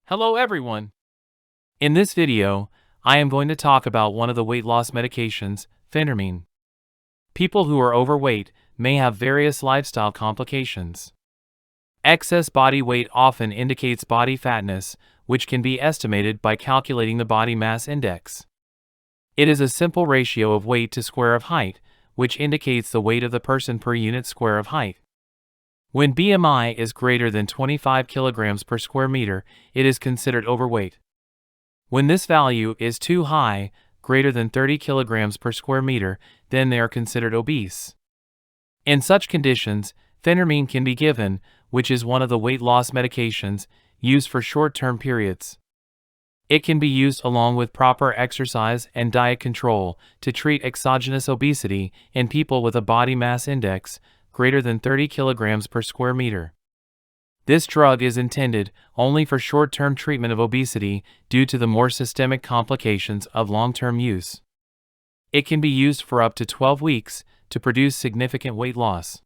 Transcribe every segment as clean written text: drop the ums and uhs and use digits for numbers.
Hello everyone! In this video, I am going to talk about one of the weight loss medications, Phentermine. People who are overweight may have various lifestyle complications. Excess body weight often indicates body fatness, which can be estimated by calculating the body mass index. It is a simple ratio of weight to square of height, which indicates the weight of the person per unit square of height. When BMI is greater than 25 kilograms per square meter, it is considered overweight. When this value is too high, greater than 30 kilograms per square meter, then they are considered obese. In such conditions, Phentermine can be given, which is one of the weight loss medications used for short-term periods. It can be used along with proper exercise and diet control to treat exogenous obesity in people with a body mass index greater than 30 kilograms per square meter. This drug is intended only for short-term treatment of obesity due to the more systemic complications of long-term use. It can be used for up to 12 weeks to produce significant weight loss.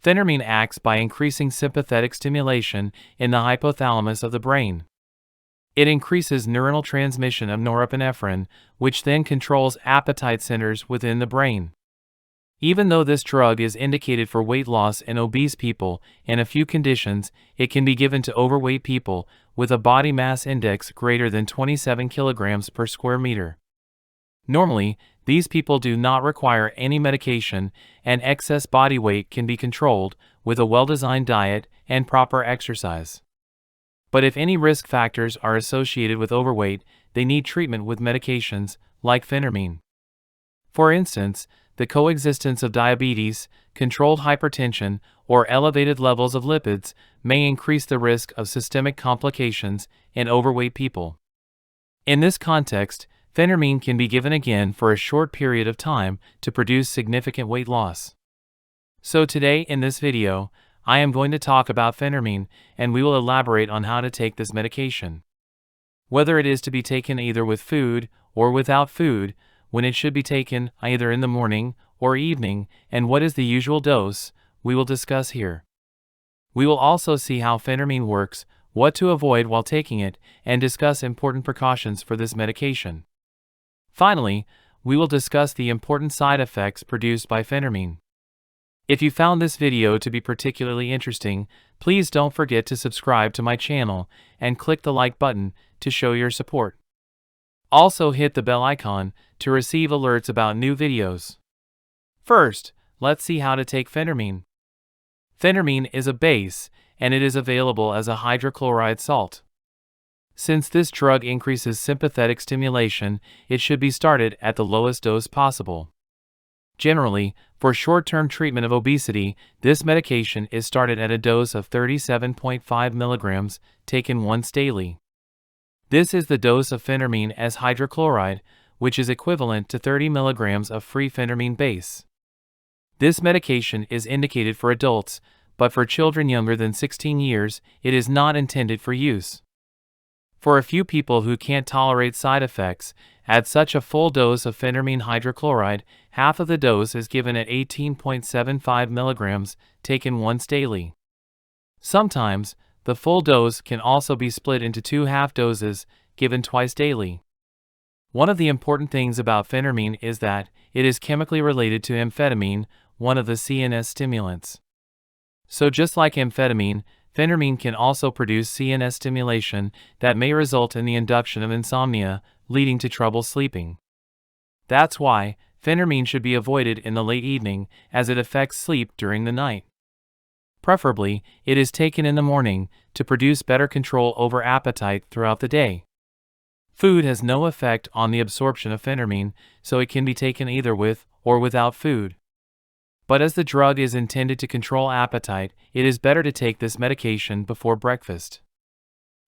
Phentermine acts by increasing sympathetic stimulation in the hypothalamus of the brain. It increases neuronal transmission of norepinephrine, which then controls appetite centers within the brain. Even though this drug is indicated for weight loss in obese people, in a few conditions, it can be given to overweight people with a body mass index greater than 27 kilograms per square meter. Normally, these people do not require any medication, and excess body weight can be controlled with a well-designed diet and proper exercise. But if any risk factors are associated with overweight, they need treatment with medications like Phentermine. For instance, the coexistence of diabetes, controlled hypertension, or elevated levels of lipids may increase the risk of systemic complications in overweight people. In this context, Phentermine can be given again for a short period of time to produce significant weight loss. So today in this video, I am going to talk about Phentermine, and we will elaborate on how to take this medication. Whether it is to be taken either with food or without food, when it should be taken either in the morning or evening, and what is the usual dose, we will discuss here. We will also see how Phentermine works, what to avoid while taking it, and discuss important precautions for this medication. Finally, we will discuss the important side effects produced by Phentermine. If you found this video to be particularly interesting, please don't forget to subscribe to my channel and click the like button to show your support. Also hit the bell icon to receive alerts about new videos. First, let's see how to take Phentermine. Phentermine is a base, and it is available as a hydrochloride salt. Since this drug increases sympathetic stimulation, it should be started at the lowest dose possible. Generally, for short-term treatment of obesity, this medication is started at a dose of 37.5 milligrams, taken once daily. This is the dose of Phentermine as hydrochloride, which is equivalent to 30 milligrams of free Phentermine base. This medication is indicated for adults, but for children younger than 16 years, it is not intended for use. For a few people who can't tolerate side effects, at such a full dose of Phentermine hydrochloride, half of the dose is given at 18.75 milligrams, taken once daily. Sometimes, the full dose can also be split into two half doses, given twice daily. One of the important things about Phentermine is that it is chemically related to amphetamine, one of the CNS stimulants. So just like amphetamine, Phentermine can also produce CNS stimulation that may result in the induction of insomnia, leading to trouble sleeping. That's why Phentermine should be avoided in the late evening, as it affects sleep during the night. Preferably, it is taken in the morning to produce better control over appetite throughout the day. Food has no effect on the absorption of Phentermine, so it can be taken either with or without food. But as the drug is intended to control appetite, it is better to take this medication before breakfast.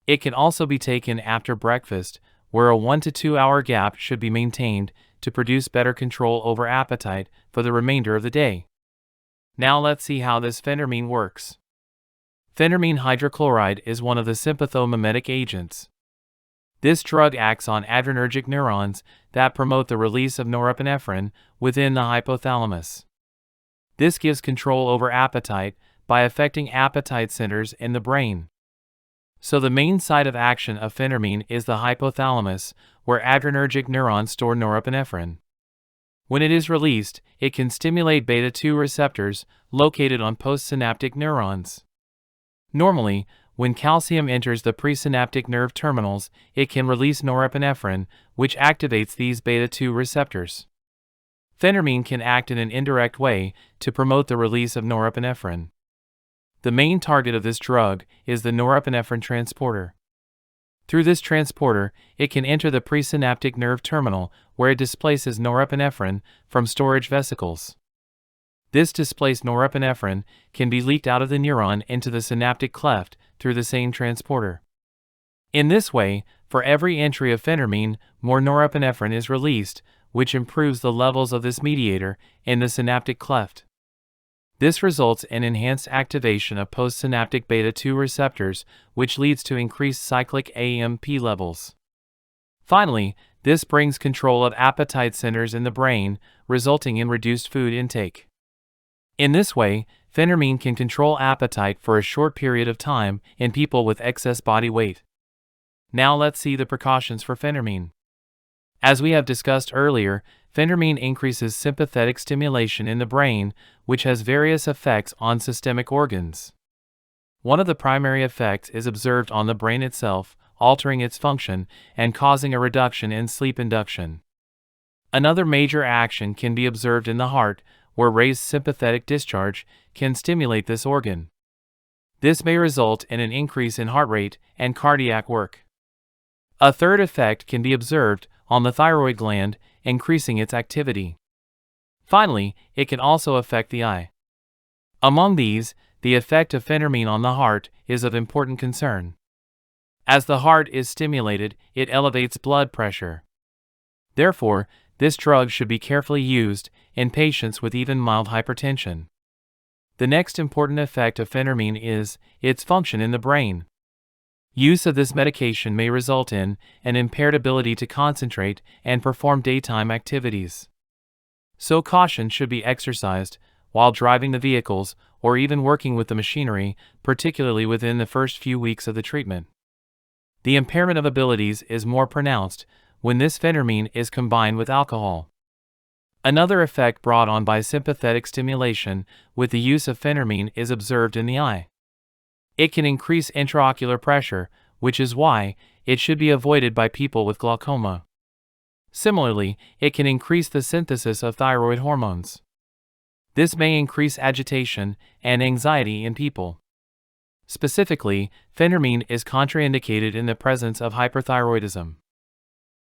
It can also be taken after breakfast, where a 1 to 2 hour gap should be maintained to produce better control over appetite for the remainder of the day. Now let's see how this Phentermine works. Phentermine hydrochloride is one of the sympathomimetic agents. This drug acts on adrenergic neurons that promote the release of norepinephrine within the hypothalamus. This gives control over appetite by affecting appetite centers in the brain. So the main site of action of phentermine is the hypothalamus, where adrenergic neurons store norepinephrine. When it is released, it can stimulate beta-2 receptors located on postsynaptic neurons. Normally, when calcium enters the presynaptic nerve terminals, it can release norepinephrine, which activates these beta-2 receptors. Phentermine can act in an indirect way to promote the release of norepinephrine. The main target of this drug is the norepinephrine transporter. Through this transporter, it can enter the presynaptic nerve terminal, where it displaces norepinephrine from storage vesicles. This displaced norepinephrine can be leaked out of the neuron into the synaptic cleft through the same transporter. In this way, for every entry of phentermine, more norepinephrine is released, which improves the levels of this mediator in the synaptic cleft. This results in enhanced activation of postsynaptic beta-2 receptors, which leads to increased cyclic AMP levels. Finally, this brings control of appetite centers in the brain, resulting in reduced food intake. In this way, phentermine can control appetite for a short period of time in people with excess body weight. Now let's see the precautions for phentermine. As we have discussed earlier, phentermine increases sympathetic stimulation in the brain, which has various effects on systemic organs. One of the primary effects is observed on the brain itself, altering its function and causing a reduction in sleep induction. Another major action can be observed in the heart, where raised sympathetic discharge can stimulate this organ. This may result in an increase in heart rate and cardiac work. A third effect can be observed on the thyroid gland, increasing its activity. Finally, it can also affect the eye. Among these, the effect of phentermine on the heart is of important concern. As the heart is stimulated, it elevates blood pressure. Therefore, this drug should be carefully used in patients with even mild hypertension. The next important effect of phentermine is its function in the brain. Use of this medication may result in an impaired ability to concentrate and perform daytime activities. So caution should be exercised while driving the vehicles or even working with the machinery, particularly within the first few weeks of the treatment. The impairment of abilities is more pronounced when this phentermine is combined with alcohol. Another effect brought on by sympathetic stimulation with the use of phentermine is observed in the eye. It can increase intraocular pressure, which is why it should be avoided by people with glaucoma. Similarly, it can increase the synthesis of thyroid hormones. This may increase agitation and anxiety in people. Specifically, phentermine is contraindicated in the presence of hyperthyroidism.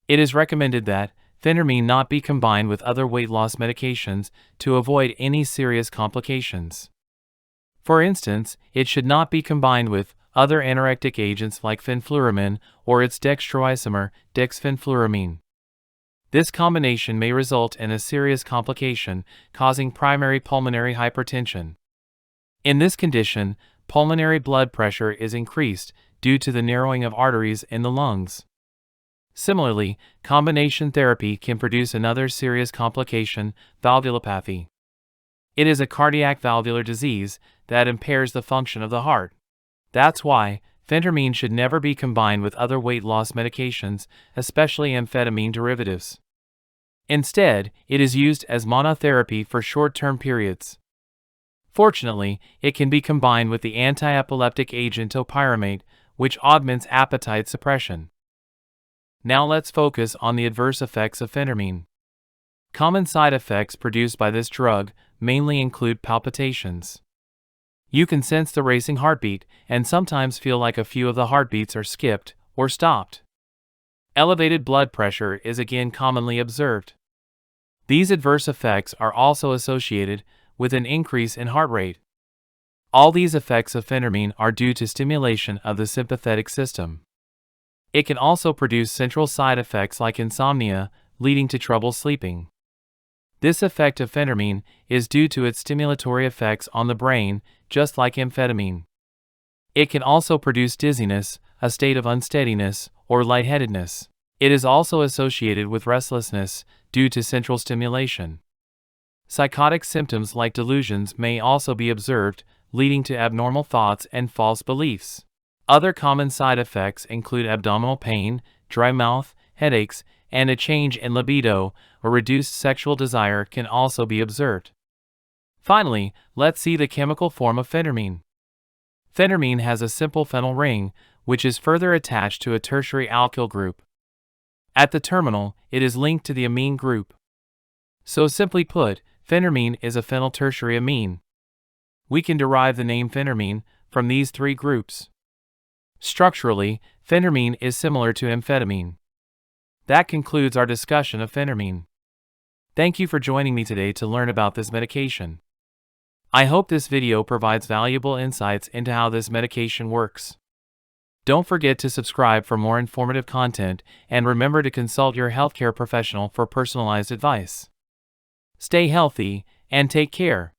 It is recommended that phentermine not be combined with other weight loss medications to avoid any serious complications. For instance, it should not be combined with other anorectic agents like fenfluramine or its dextroisomer, dexfenfluramine. This combination may result in a serious complication, causing primary pulmonary hypertension. In this condition, pulmonary blood pressure is increased due to the narrowing of arteries in the lungs. Similarly, combination therapy can produce another serious complication, valvulopathy. It is a cardiac valvular disease that impairs the function of the heart. That's why phentermine should never be combined with other weight loss medications, especially amphetamine derivatives. Instead, it is used as monotherapy for short-term periods. Fortunately, it can be combined with the anti-epileptic agent topiramate, which augments appetite suppression. Now let's focus on the adverse effects of phentermine. Common side effects produced by this drug mainly include palpitations. You can sense the racing heartbeat and sometimes feel like a few of the heartbeats are skipped or stopped. Elevated blood pressure is again commonly observed. These adverse effects are also associated with an increase in heart rate. All these effects of phentermine are due to stimulation of the sympathetic system. It can also produce central side effects like insomnia, leading to trouble sleeping. This effect of phentermine is due to its stimulatory effects on the brain, just like amphetamine. It can also produce dizziness, a state of unsteadiness, or lightheadedness. It is also associated with restlessness due to central stimulation. Psychotic symptoms like delusions may also be observed, leading to abnormal thoughts and false beliefs. Other common side effects include abdominal pain, dry mouth, headaches, and a change in libido or reduced sexual desire can also be observed. Finally, let's see the chemical form of phentermine. Phentermine has a simple phenyl ring, which is further attached to a tertiary alkyl group. At the terminal, it is linked to the amine group. So simply put, phentermine is a phenyl tertiary amine. We can derive the name phentermine from these three groups. Structurally, phentermine is similar to amphetamine. That concludes our discussion of phentermine. Thank you for joining me today to learn about this medication. I hope this video provides valuable insights into how this medication works. Don't forget to subscribe for more informative content and remember to consult your healthcare professional for personalized advice. Stay healthy and take care.